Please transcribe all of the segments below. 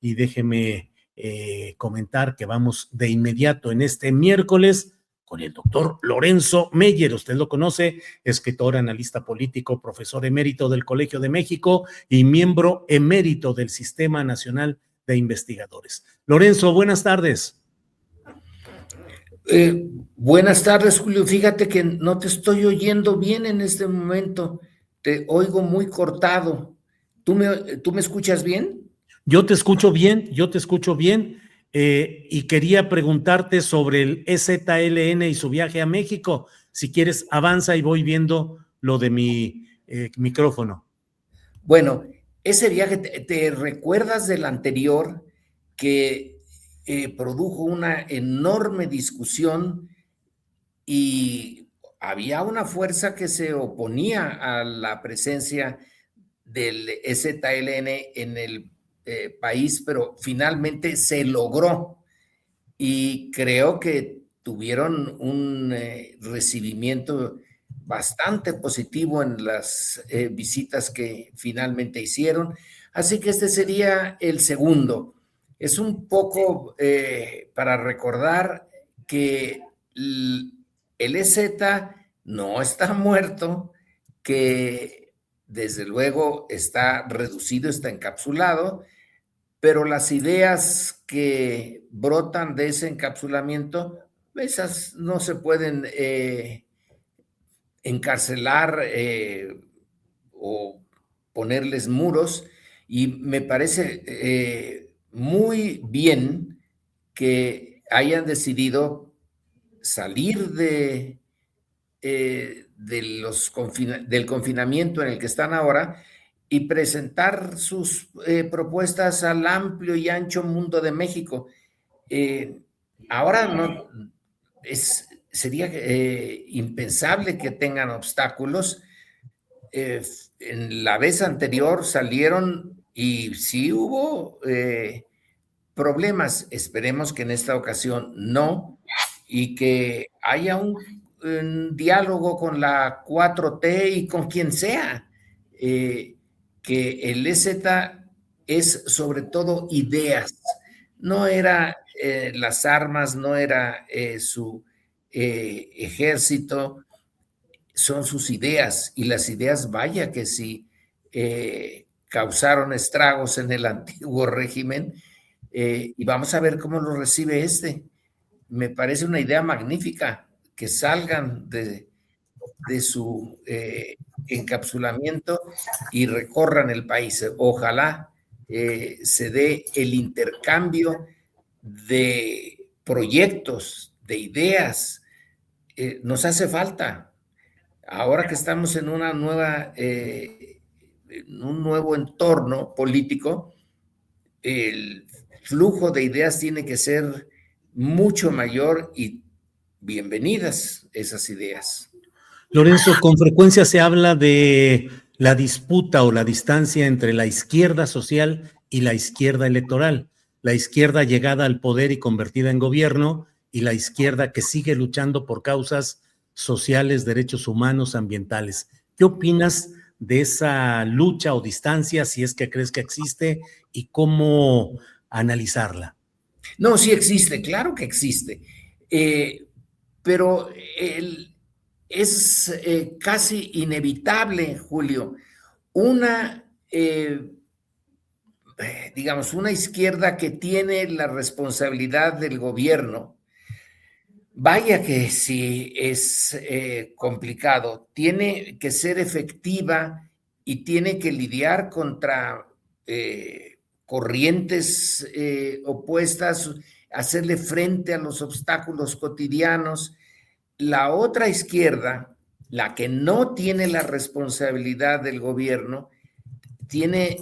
y déjeme comentar que vamos de inmediato en este miércoles con el doctor Lorenzo Meyer. Usted lo conoce, escritor, analista político, profesor emérito del Colegio de México y miembro emérito del Sistema Nacional de Investigadores. Lorenzo, buenas tardes. Buenas tardes, Julio. Fíjate que no te estoy oyendo bien en este momento. Te oigo muy cortado. ¿Tú me escuchas bien? Yo te escucho bien, y quería preguntarte sobre el EZLN y su viaje a México. Si quieres, avanza y voy viendo lo de mi micrófono. Bueno, ese viaje, ¿te recuerdas del anterior que produjo una enorme discusión y había una fuerza que se oponía a la presencia del EZLN en el país, pero finalmente se logró y creo que tuvieron un recibimiento bastante positivo en las visitas que finalmente hicieron. Así que este sería el segundo. Es un poco para recordar que el EZ no está muerto, que desde luego está reducido, está encapsulado, pero las ideas que brotan de ese encapsulamiento, esas no se pueden encarcelar o ponerles muros, y me parece muy bien que hayan decidido salir del confinamiento en el que están ahora y presentar sus propuestas al amplio y ancho mundo de México. Ahora no sería impensable que tengan obstáculos. En la vez anterior salieron y sí hubo problemas. Esperemos que en esta ocasión no, y que haya un diálogo con la 4T y con quien sea. Que el EZ es sobre todo ideas, no era las armas, no era su ejército, son sus ideas, y las ideas, vaya que sí, causaron estragos en el antiguo régimen, y vamos a ver cómo lo recibe este. Me parece una idea magnífica que salgan de su encapsulamiento y recorran el país. Ojalá se dé el intercambio de proyectos, de ideas. Nos hace falta. Ahora que estamos en una nueva, en un nuevo entorno político, el flujo de ideas tiene que ser mucho mayor, y bienvenidas esas ideas. Lorenzo, con frecuencia se habla de la disputa o la distancia entre la izquierda social y la izquierda electoral, la izquierda llegada al poder y convertida en gobierno, y la izquierda que sigue luchando por causas sociales, derechos humanos, ambientales. ¿Qué opinas de esa lucha o distancia, si es que crees que existe, y cómo analizarla? No, sí existe, claro que existe, pero es casi inevitable, Julio, una, digamos, una izquierda que tiene la responsabilidad del gobierno. Vaya que sí es complicado, tiene que ser efectiva y tiene que lidiar contra corrientes opuestas, hacerle frente a los obstáculos cotidianos. La otra izquierda, la que no tiene la responsabilidad del gobierno, tiene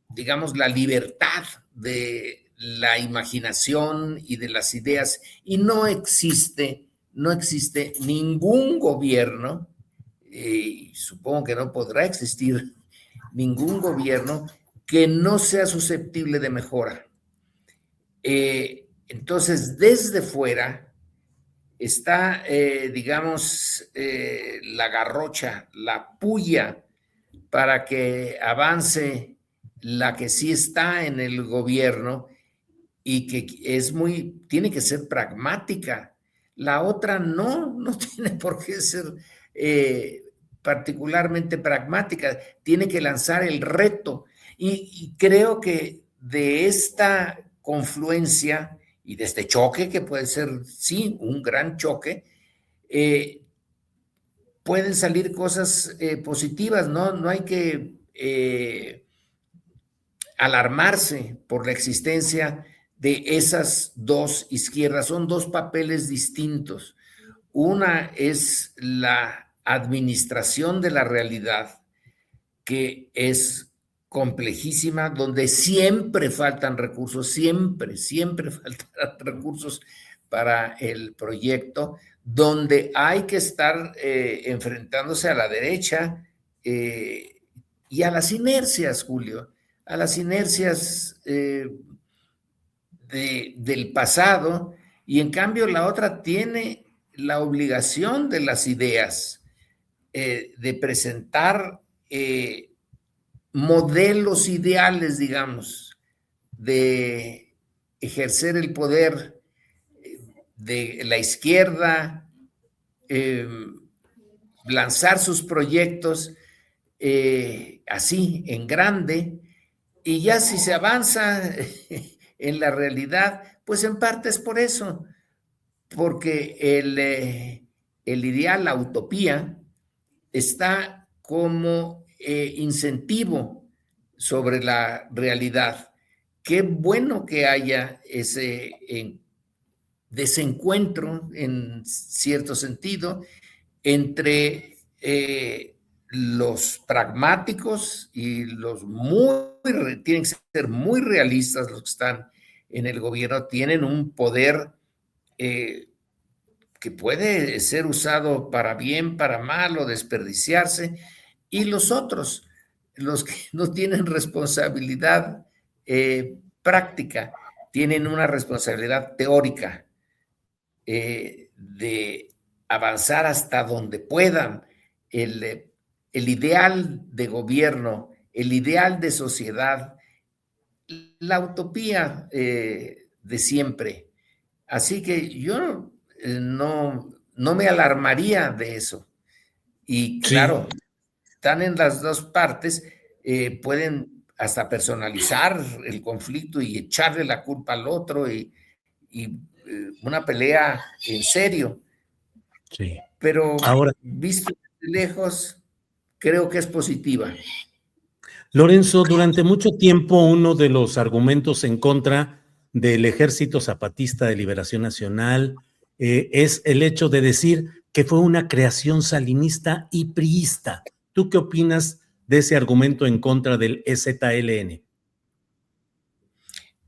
digamos, la libertad de la imaginación y de las ideas, y no existe ningún gobierno, y supongo que no podrá existir ningún gobierno que no sea susceptible de mejora. Entonces, desde fuera está, digamos, la garrocha, la puya para que avance la que sí está en el gobierno y que tiene que ser pragmática. La otra no tiene por qué ser particularmente pragmática, tiene que lanzar el reto. Y creo que de esta confluencia y de este choque, que puede ser, sí, un gran choque, pueden salir cosas positivas, ¿no? No hay que alarmarse por la existencia de esas dos izquierdas. Son dos papeles distintos. Una es la administración de la realidad, que es complejísima, donde siempre faltan recursos, siempre faltan recursos para el proyecto, donde hay que estar enfrentándose a la derecha y a las inercias, Julio, a las inercias del pasado, y en cambio la otra tiene la obligación de las ideas, de presentar modelos ideales, digamos, de ejercer el poder de la izquierda, lanzar sus proyectos así, en grande, y ya si se avanza en la realidad, pues en parte es por eso, porque el ideal, la utopía, está como incentivo sobre la realidad. Qué bueno que haya ese desencuentro, en cierto sentido, entre los pragmáticos y tienen que ser muy realistas los que están en el gobierno, tienen un poder que puede ser usado para bien, para mal o desperdiciarse, y los otros, los que no tienen responsabilidad práctica, tienen una responsabilidad teórica de avanzar hasta donde puedan. El ideal de gobierno, el ideal de sociedad, la utopía de siempre. Así que yo no me alarmaría de eso. Y Sí, claro, están en las dos partes, pueden hasta personalizar el conflicto y echarle la culpa al otro y una pelea en serio. sí. Pero Ahora, visto de lejos, creo que es positiva. Lorenzo, durante mucho tiempo uno de los argumentos en contra del Ejército Zapatista de Liberación Nacional es el hecho de decir que fue una creación salinista y priista. ¿Tú qué opinas de ese argumento en contra del EZLN?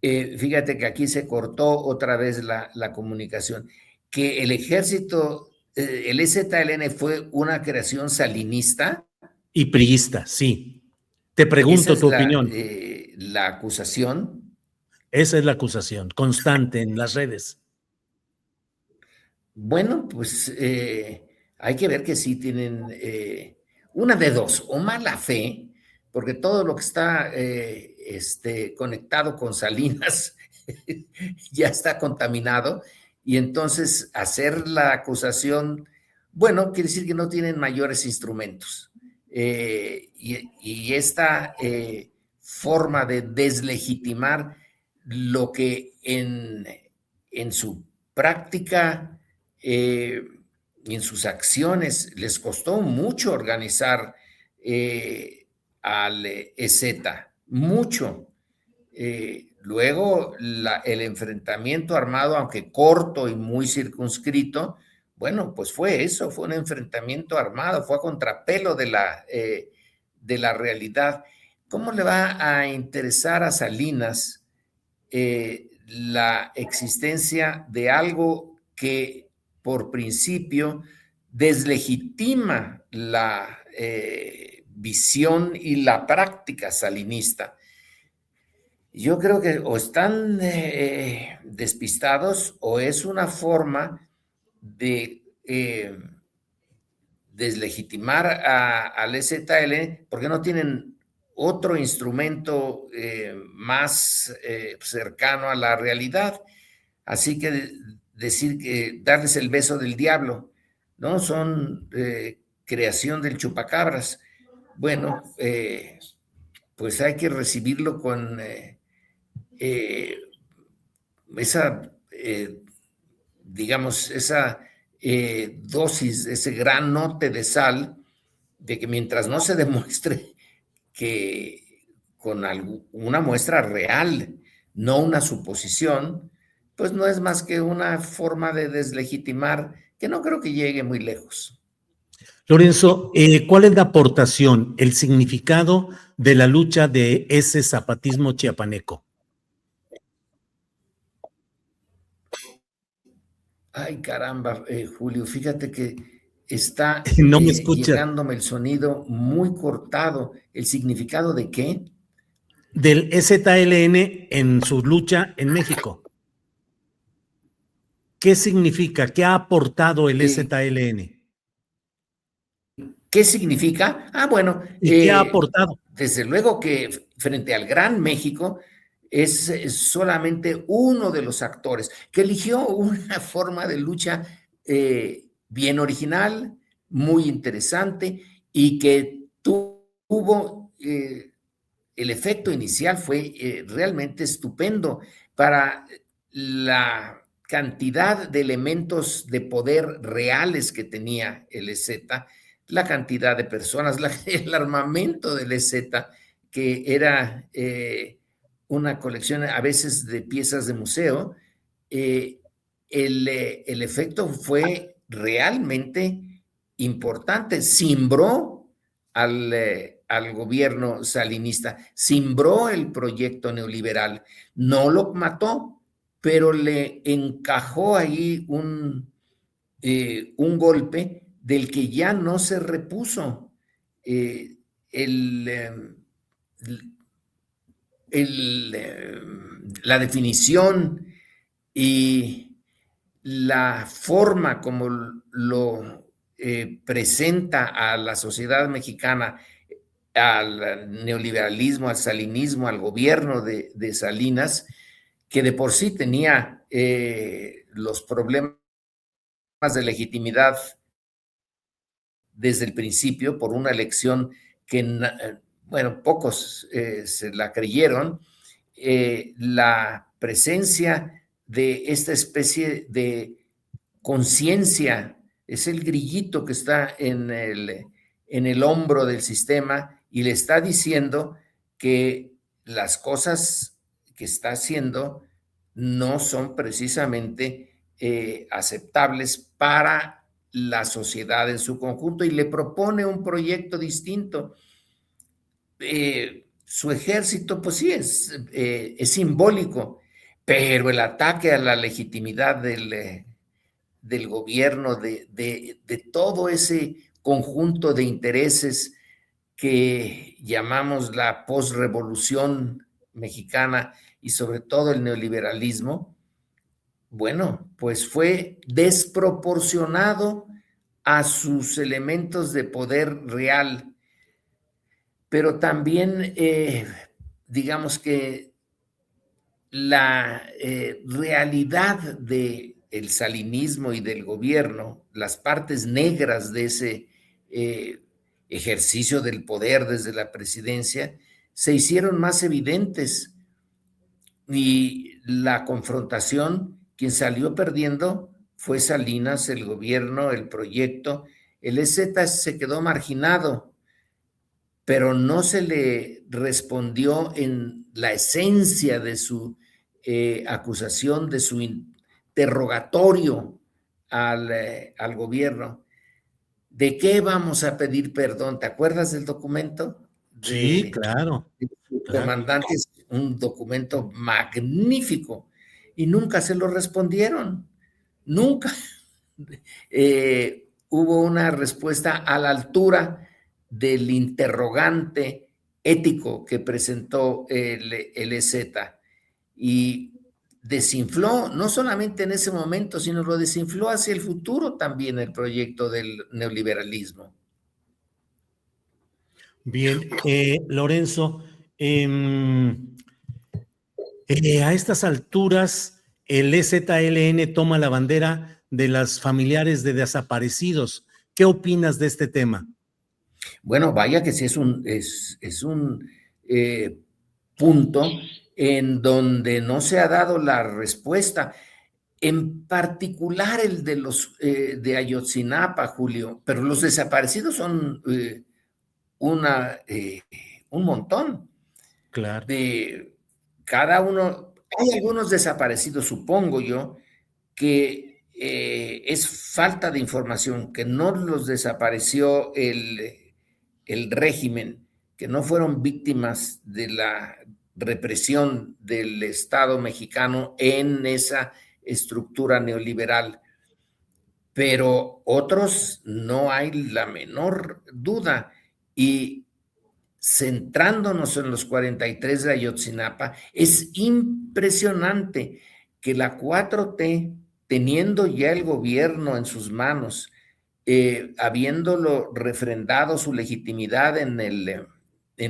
Fíjate que aquí se cortó otra vez la comunicación, que el ejército, el EZLN fue una creación salinista. Y priista, sí. Te Esa pregunto es tu opinión. la acusación. Esa es la acusación constante en las redes. Bueno, pues hay que ver que sí tienen una de dos, o mala fe, porque todo lo que está conectado con Salinas ya está contaminado, y entonces hacer la acusación, bueno, quiere decir que no tienen mayores instrumentos. Y esta forma de deslegitimar lo que en su práctica y en sus acciones les costó mucho organizar al EZ, mucho. Luego el enfrentamiento armado, aunque corto y muy circunscrito, bueno, pues fue eso, fue un enfrentamiento armado, fue a contrapelo de la realidad. ¿Cómo le va a interesar a Salinas la existencia de algo que por principio deslegitima la visión y la práctica salinista? Yo creo que o están despistados, o es una forma de deslegitimar al EZL, porque no tienen otro instrumento más cercano a la realidad. Así que decir que darles el beso del diablo, ¿no? Son creación del chupacabras. Bueno, pues hay que recibirlo con esa, digamos, esa dosis, ese granote de sal, de que mientras no se demuestre que con una muestra real, no una suposición, pues no es más que una forma de deslegitimar que no creo que llegue muy lejos. Lorenzo, ¿cuál es la aportación, el significado de la lucha de ese zapatismo chiapaneco? Ay, caramba, Julio, fíjate que está No me escucha. llegándome el sonido muy cortado. ¿El significado de qué? Del EZLN en su lucha en México. ¿Qué significa? ¿Qué ha aportado el EZLN? ¿Qué significa? Ah, bueno, ¿Y qué ha aportado? desde luego que frente al Gran México es solamente uno de los actores que eligió una forma de lucha bien original, muy interesante y que tuvo el efecto inicial fue realmente estupendo para la cantidad de elementos de poder reales que tenía el EZ, la cantidad de personas, el armamento del EZ, que era una colección a veces de piezas de museo, el efecto fue realmente importante. Cimbró al gobierno salinista, cimbró el proyecto neoliberal, no lo mató, pero le encajó ahí un golpe del que ya no se repuso. Eh, el, la definición y la forma como lo presenta a la sociedad mexicana, al neoliberalismo, al salinismo, al gobierno de Salinas, que de por sí tenía los problemas de legitimidad desde el principio por una elección que, bueno, pocos se la creyeron, la presencia de esta especie de conciencia, es el grillito que está en el hombro del sistema y le está diciendo que las cosas que está haciendo no son precisamente aceptables para la sociedad en su conjunto y le propone un proyecto distinto. Su ejército, pues sí, es simbólico, pero el ataque a la legitimidad del gobierno, de todo ese conjunto de intereses que llamamos la posrevolución mexicana y sobre todo el neoliberalismo, bueno, pues fue desproporcionado a sus elementos de poder real, pero también digamos que la realidad del salinismo y del gobierno, las partes negras de ese ejercicio del poder desde la presidencia, se hicieron más evidentes y la confrontación, quien salió perdiendo fue Salinas, el gobierno, el proyecto. El EZ se quedó marginado, pero no se le respondió en la esencia de su acusación, de su interrogatorio al gobierno. ¿De qué vamos a pedir perdón? ¿Te acuerdas del documento? Sí, claro, De su claro. comandante, es un documento magnífico y nunca se lo respondieron, nunca. Hubo una respuesta a la altura del interrogante ético que presentó el EZ y desinfló, no solamente en ese momento, sino lo desinfló hacia el futuro también el proyecto del neoliberalismo. Bien, Lorenzo, a estas alturas el EZLN toma la bandera de las familiares de desaparecidos. ¿Qué opinas de este tema? Bueno, vaya que sí es un punto en donde no se ha dado la respuesta. En particular el de los de Ayotzinapa, Julio, pero los desaparecidos son una, un montón Claro. de cada uno. Hay algunos desaparecidos, supongo yo, que es falta de información, que no los desapareció el régimen, que no fueron víctimas de la represión del Estado mexicano en esa estructura neoliberal, pero otros no hay la menor duda. Y centrándonos en los 43 de Ayotzinapa, es impresionante que la 4T, teniendo ya el gobierno en sus manos, habiéndolo refrendado su legitimidad en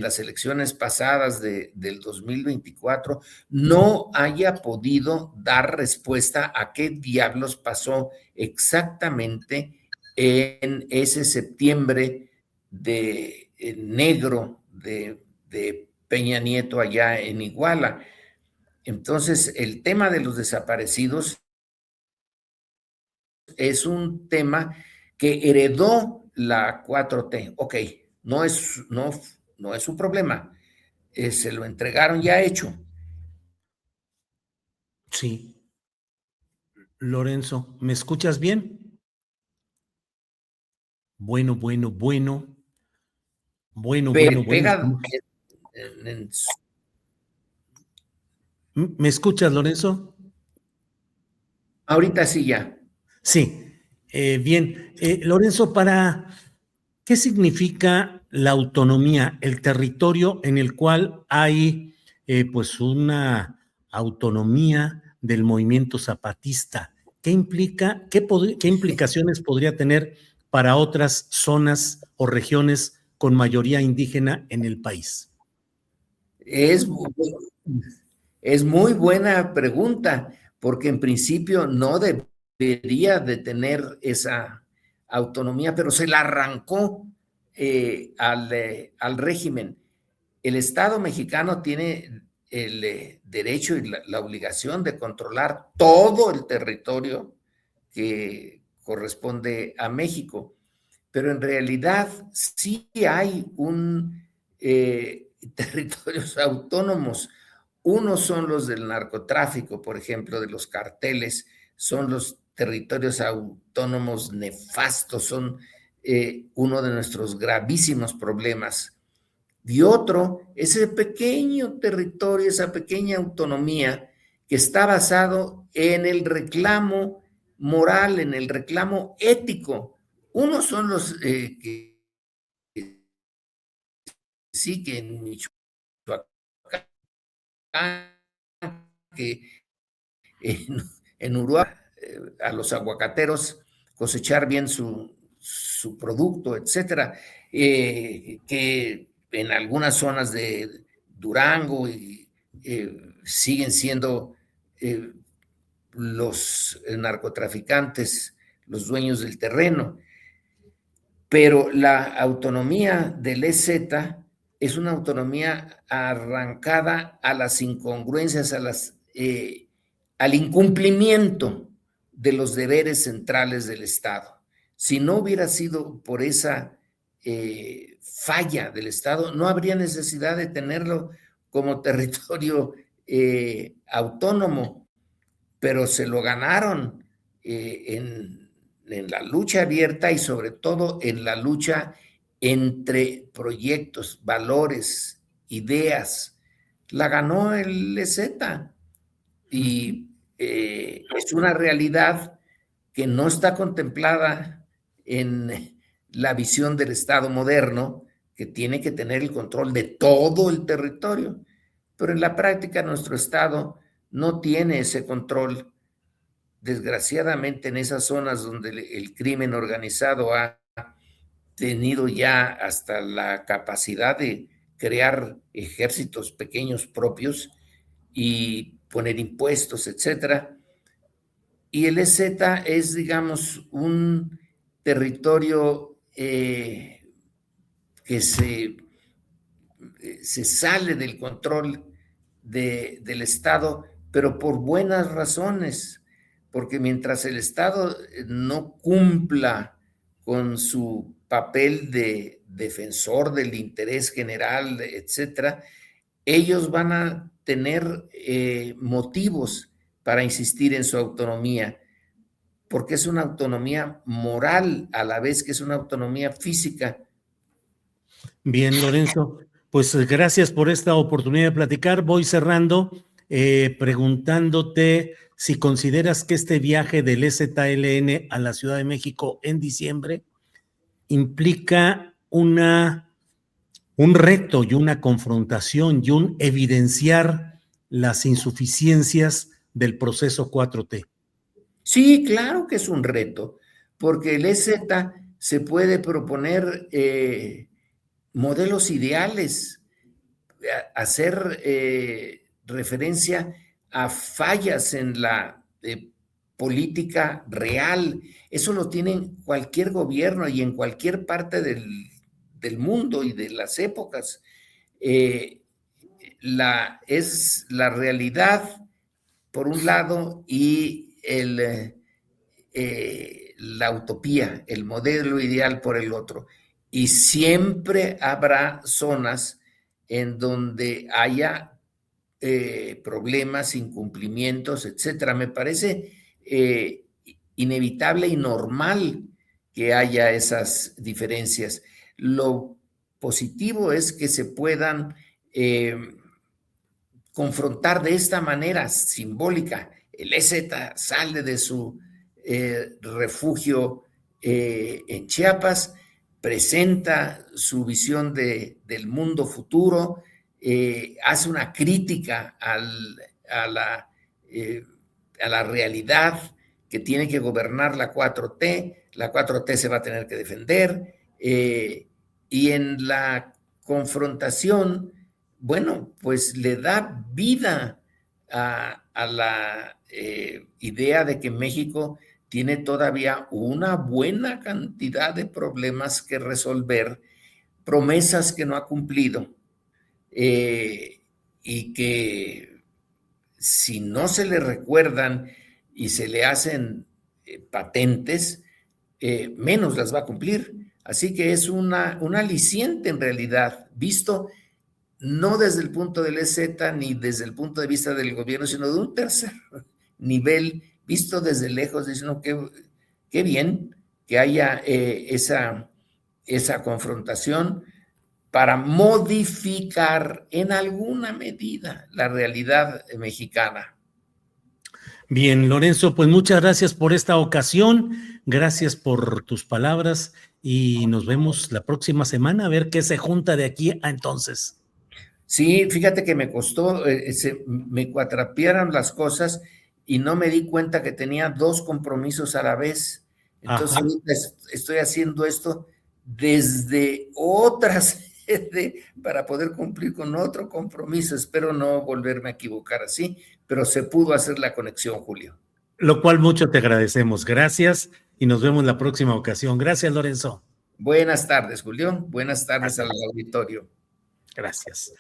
las elecciones pasadas del 2024, no haya podido dar respuesta a qué diablos pasó exactamente en ese septiembre de negro de Peña Nieto allá en Iguala. Entonces, el tema de los desaparecidos es un tema que heredó la 4T. Ok, no es un problema. Se lo entregaron ya hecho. Sí. Lorenzo, ¿me escuchas bien? Bueno, bueno, bueno. Bueno, bueno, bueno. Pega en, ¿Me escuchas, Lorenzo? ahorita sí ya. Sí. Bien. Lorenzo, ¿qué significa la autonomía, el territorio en el cual hay pues una autonomía del movimiento zapatista? ¿Qué implica, qué implicaciones podría tener para otras zonas o regiones con mayoría indígena en el país? Es, es muy buena pregunta, porque en principio no debería de tener esa autonomía, pero se la arrancó al régimen. El Estado mexicano tiene el derecho y la obligación de controlar todo el territorio que corresponde a México, pero en realidad sí hay territorios autónomos. Unos son los del narcotráfico, por ejemplo, de los carteles, son los territorios autónomos nefastos, son uno de nuestros gravísimos problemas. Y otro, ese pequeño territorio, esa pequeña autonomía que está basado en el reclamo moral, en el reclamo ético. Unos son los que sí, que en Michoacán, que en Uruguay, a los aguacateros cosechar bien su producto, etcétera, que en algunas zonas de Durango siguen siendo eh, los narcotraficantes los dueños del terreno. Pero la autonomía del EZ es una autonomía arrancada a las incongruencias, al incumplimiento de los deberes centrales del Estado. Si no hubiera sido por esa falla del Estado, no habría necesidad de tenerlo como territorio autónomo, pero se lo ganaron en la lucha abierta y sobre todo en la lucha entre proyectos, valores, ideas. La ganó el EZ y es una realidad que no está contemplada en la visión del Estado moderno, que tiene que tener el control de todo el territorio. Pero en la práctica nuestro Estado no tiene ese control. Desgraciadamente en esas zonas donde el crimen organizado ha tenido ya hasta la capacidad de crear ejércitos pequeños propios y poner impuestos, etcétera. Y el EZ es, digamos, un territorio que se sale del control del Estado, pero por buenas razones, porque mientras el Estado no cumpla con su papel de defensor del interés general, etcétera, ellos van a tener motivos para insistir en su autonomía, porque es una autonomía moral a la vez que es una autonomía física. Bien, Lorenzo, pues gracias por esta oportunidad de platicar. Voy cerrando preguntándote si consideras que este viaje del EZLN a la Ciudad de México en diciembre implica un reto y una confrontación y un evidenciar las insuficiencias del proceso 4T. Sí, claro que es un reto, porque el EZ se puede proponer modelos ideales, hacer referencia a fallas en la política real. Eso lo tiene cualquier gobierno y en cualquier parte del mundo y de las épocas. Es la realidad, por un lado, y la utopía, el modelo ideal por el otro. Y siempre habrá zonas en donde haya problemas, incumplimientos, etcétera. Me parece inevitable y normal que haya esas diferencias. Lo positivo es que se puedan confrontar de esta manera simbólica. El EZ sale de su refugio en Chiapas, presenta su visión del mundo futuro, hace una crítica a la realidad que tiene que gobernar la 4T, la 4T se va a tener que defender, y en la confrontación, bueno, pues le da vida a la idea de que México tiene todavía una buena cantidad de problemas que resolver, promesas que no ha cumplido, y que si no se le recuerdan y se le hacen patentes, menos las va a cumplir. Así que es un aliciente en realidad, visto no desde el punto del EZ ni desde el punto de vista del gobierno, sino de un tercer nivel, visto desde lejos, diciendo qué bien que haya esa confrontación para modificar en alguna medida la realidad mexicana. Bien, Lorenzo, pues muchas gracias por esta ocasión, gracias por tus palabras y nos vemos la próxima semana a ver qué se junta de aquí a entonces. Sí, fíjate que me costó, me cuatrapearon las cosas y no me di cuenta que tenía 2 compromisos a la vez. Entonces, ahorita estoy haciendo esto desde otra sede para poder cumplir con otro compromiso. Espero no volverme a equivocar así, pero se pudo hacer la conexión, Julio. Lo cual mucho te agradecemos. Gracias y nos vemos la próxima ocasión. Gracias, Lorenzo. Buenas tardes, Julio. Buenas tardes al auditorio. Gracias.